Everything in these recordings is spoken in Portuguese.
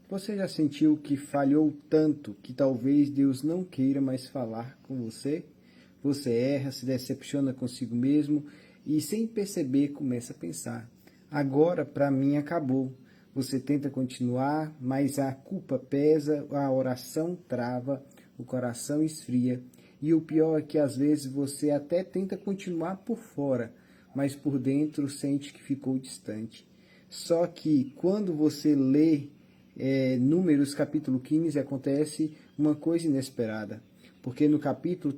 Você já sentiu que falhou tanto que talvez Deus não queira mais falar com você? Você erra, se decepciona consigo mesmo e, sem perceber, começa a pensar: agora para mim acabou. Você tenta continuar, mas a culpa pesa, a oração trava, o coração esfria. E o pior é que às vezes você até tenta continuar por fora, mas por dentro sente que ficou distante. Só que quando você lê Números capítulo 15, acontece uma coisa inesperada, porque no capítulo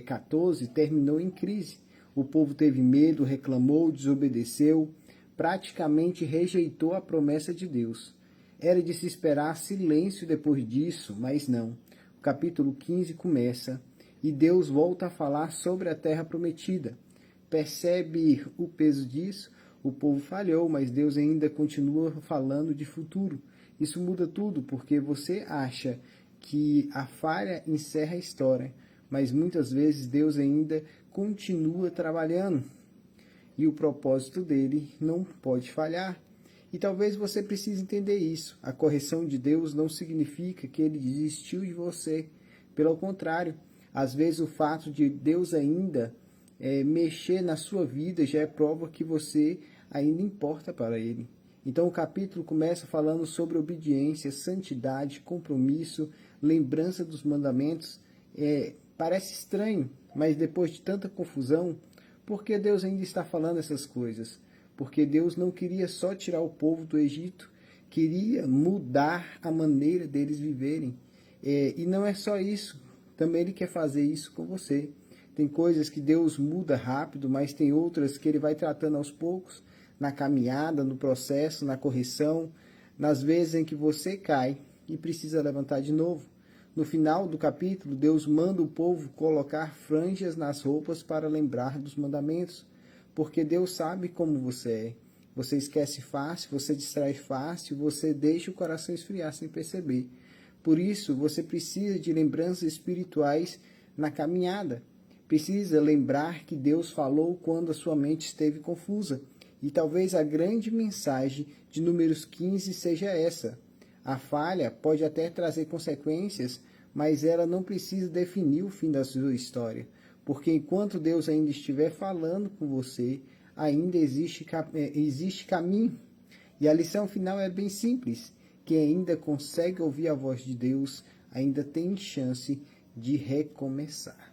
14 terminou em crise. O povo teve medo, reclamou, desobedeceu, praticamente rejeitou a promessa de Deus. Era de se esperar silêncio depois disso, mas não. O capítulo 15 começa e Deus volta a falar sobre a terra prometida. Percebe o peso disso? O povo falhou, mas Deus ainda continua falando de futuro. Isso muda tudo, porque você acha que a falha encerra a história, mas muitas vezes Deus ainda continua trabalhando e o propósito dele não pode falhar. E talvez você precise entender isso. A correção de Deus não significa que ele desistiu de você. Pelo contrário, às vezes o fato de Deus ainda mexer na sua vida já é prova que você ainda importa para ele. Então o capítulo começa falando sobre obediência, santidade, compromisso, lembrança dos mandamentos. Parece estranho, mas depois de tanta confusão, por que Deus ainda está falando essas coisas? Porque Deus não queria só tirar o povo do Egito, queria mudar a maneira deles viverem. E não é só isso, também Ele quer fazer isso com você. Tem coisas que Deus muda rápido, mas tem outras que Ele vai tratando aos poucos, na caminhada, no processo, na correção, nas vezes em que você cai e precisa levantar de novo. No final do capítulo, Deus manda o povo colocar franjas nas roupas para lembrar dos mandamentos, porque Deus sabe como você é. Você esquece fácil, você distrai fácil, você deixa o coração esfriar sem perceber. Por isso, você precisa de lembranças espirituais na caminhada. Precisa lembrar que Deus falou quando a sua mente esteve confusa. E talvez a grande mensagem de Números 15 seja essa. A falha pode até trazer consequências, mas ela não precisa definir o fim da sua história. Porque enquanto Deus ainda estiver falando com você, ainda existe caminho. E a lição final é bem simples. Quem ainda consegue ouvir a voz de Deus, ainda tem chance de recomeçar.